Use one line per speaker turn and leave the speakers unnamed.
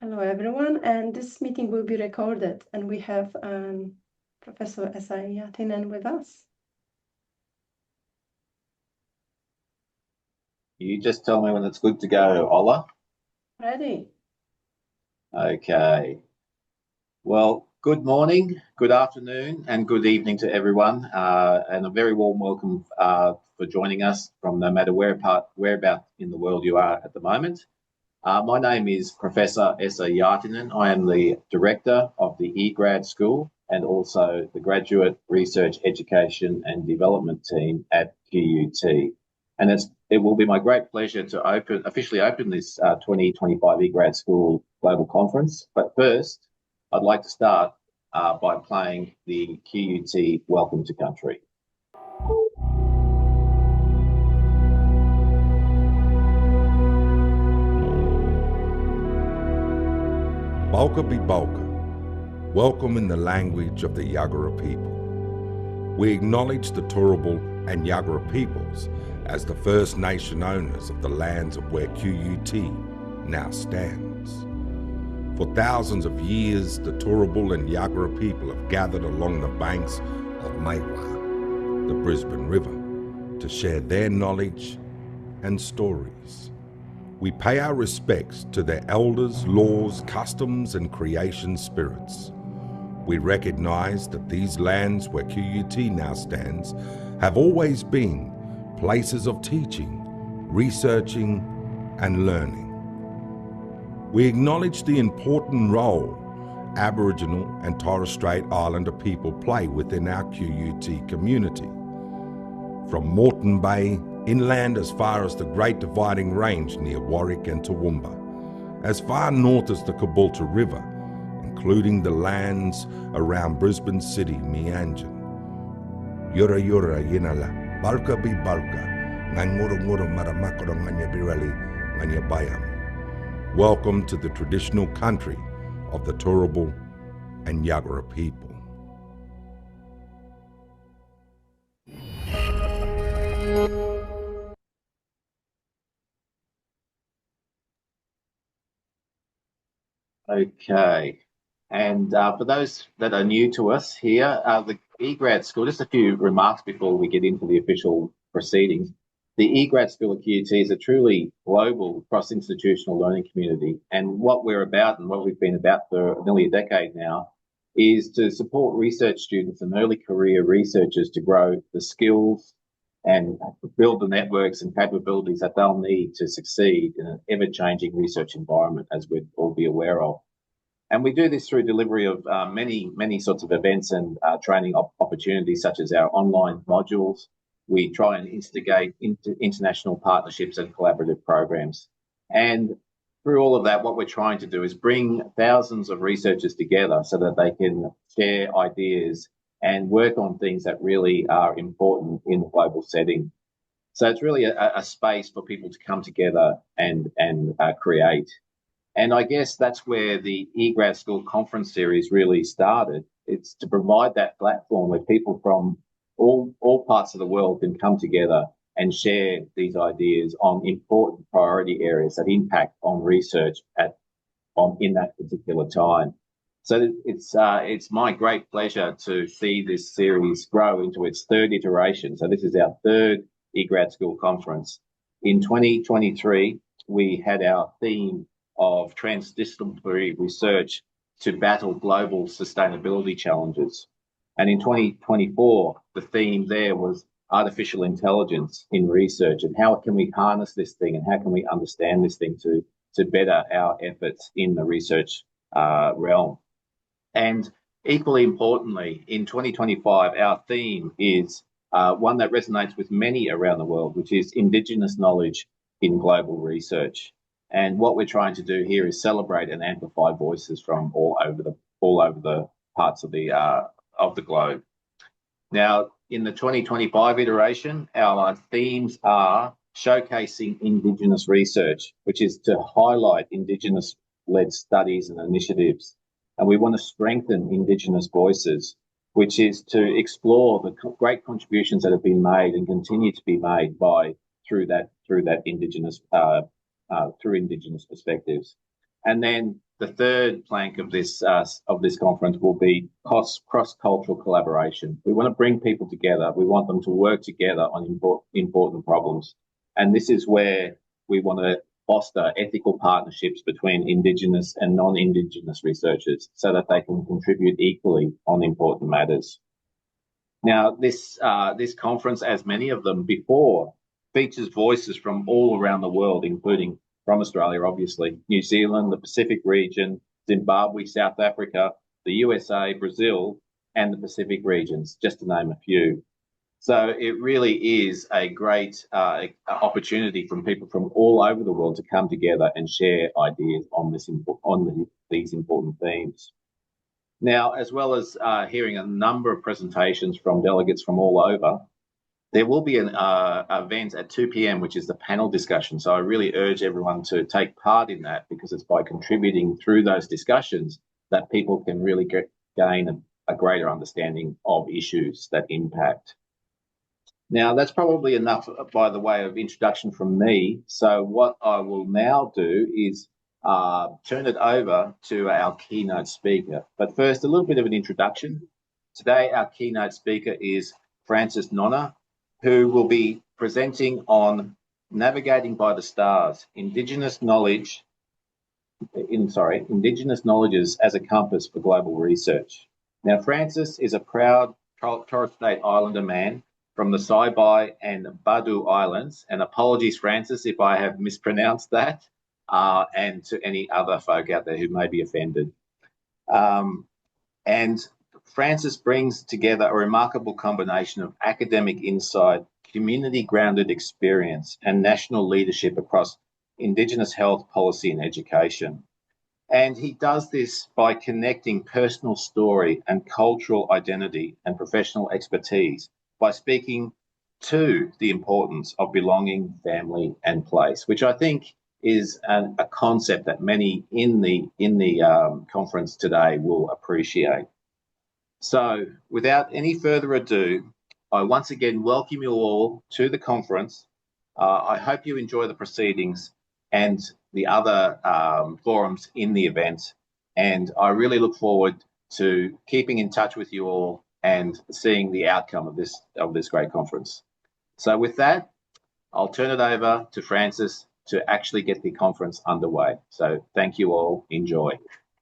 Hello everyone, and this meeting will be recorded, and we have Professor Jaatinen with us.
You just tell me when it's good to go, Ola.
Ready?
Okay. Well, good morning, good afternoon, and good evening to everyone, and a very warm welcome for joining us from no matter whereabout in the world you are at the moment. My name is Professor Jaatinen. I am the Director of the eGrad School and also the Graduate Research Education and Development Team at QUT. And it will be my great pleasure to officially open this 2025 eGrad School Global Conference. But first, I'd like to start by playing the QUT Welcome to Country.
Balka be Balka, welcome in the language of the Yagara people. We acknowledge the Turrbal and Yagara peoples as the First Nation owners of the lands of where QUT now stands. For thousands of years, the Turrbal and Yagara people have gathered along the banks of Maiwa, the Brisbane River, to share their knowledge and stories. We pay our respects to their elders, laws, customs, and creation spirits. We recognize that these lands where QUT now stands have always been places of teaching, researching, and learning. We acknowledge the important role Aboriginal and Torres Strait Islander people play within our QUT community. From Moreton Bay, inland as far as the Great Dividing Range near Warwick and Toowoomba, as far north as the Caboolture River, including the lands around Brisbane City, Meanjin. Yura yura yinala, balka bi balka, nganguru maramakoro nganya birali, nganya bayam. Welcome to the traditional country of the Turrbal and Yagara people.
Okay, and for those that are new to us here, the eGrad School, just a few remarks before we get into the official proceedings. The eGrad School at QUT is a truly global cross-institutional learning community, and what we're about and what we've been about for nearly a decade now is to support research students and early career researchers to grow the skills and build the networks and capabilities that they'll need to succeed in an ever-changing research environment, as we'd all be aware of. And we do this through delivery of many sorts of events and training opportunities, such as our online modules. We try and instigate international partnerships and collaborative programs. And through all of that, what we're trying to do is bring thousands of researchers together so that they can share ideas and work on things that really are important in the global setting. So it's really a space for people to come together and create. And I guess that's where the eGrad School Conference Series really started. It's to provide that platform where people from all parts of the world can come together and share these ideas on important priority areas that impact on research in that particular time. So it's my great pleasure to see this series grow into its third iteration. So this is our third eGrad School Conference. In 2023, we had our theme of transdisciplinary research to battle global sustainability challenges. And in 2024, the theme there was artificial intelligence in research and how can we harness this thing and how can we understand this thing to better our efforts in the research realm. And equally importantly, in 2025, our theme is one that resonates with many around the world, which is Indigenous knowledge in global research. And what we're trying to do here is celebrate and amplify voices from all over the parts of the globe. Now, in the 2025 iteration, our themes are showcasing Indigenous research, which is to highlight Indigenous-led studies and initiatives. And we want to strengthen Indigenous voices, which is to explore the great contributions that have been made and continue to be made through Indigenous perspectives. And then the third plank of this conference will be cross-cultural collaboration. We want to bring people together. We want them to work together on important problems. And this is where we want to foster ethical partnerships between Indigenous and non-Indigenous researchers so that they can contribute equally on important matters. Now, this conference, as many of them before, features voices from all around the world, including from Australia, obviously, New Zealand, the Pacific region, Zimbabwe, South Africa, the USA, Brazil, and the Pacific regions, just to name a few. So it really is a great opportunity from people from all over the world to come together and share ideas on these important themes. Now, as well as hearing a number of presentations from delegates from all over, there will be an event at 2 p.m, which is the panel discussion. So I really urge everyone to take part in that, because it's by contributing through those discussions that people can really gain a greater understanding of issues that impact. Now, that's probably enough by the way of introduction from me. So what I will now do is turn it over to our keynote speaker. But first, a little bit of an introduction. Today, our keynote speaker is Frances Nonna, who will be presenting on Navigating by the Stars, Indigenous knowledges as a compass for global research. Now, Frances is a proud Torres Strait Islander man from the Saibai and Badu Islands, and apologies, Frances, if I have mispronounced that, and to any other folk out there who may be offended. And Frances brings together a remarkable combination of academic insight, community-grounded experience, and national leadership across Indigenous health policy and education. And he does this by connecting personal story and cultural identity and professional expertise by speaking to the importance of belonging, family, and place, which I think is a concept that many in the conference today will appreciate. So without any further ado, I once again welcome you all to the conference. I hope you enjoy the proceedings and the other forums in the event. And I really look forward to keeping in touch with you all and seeing the outcome of this great conference. So with that, I'll turn it over to Frances to actually get the conference underway. So thank you all. Enjoy.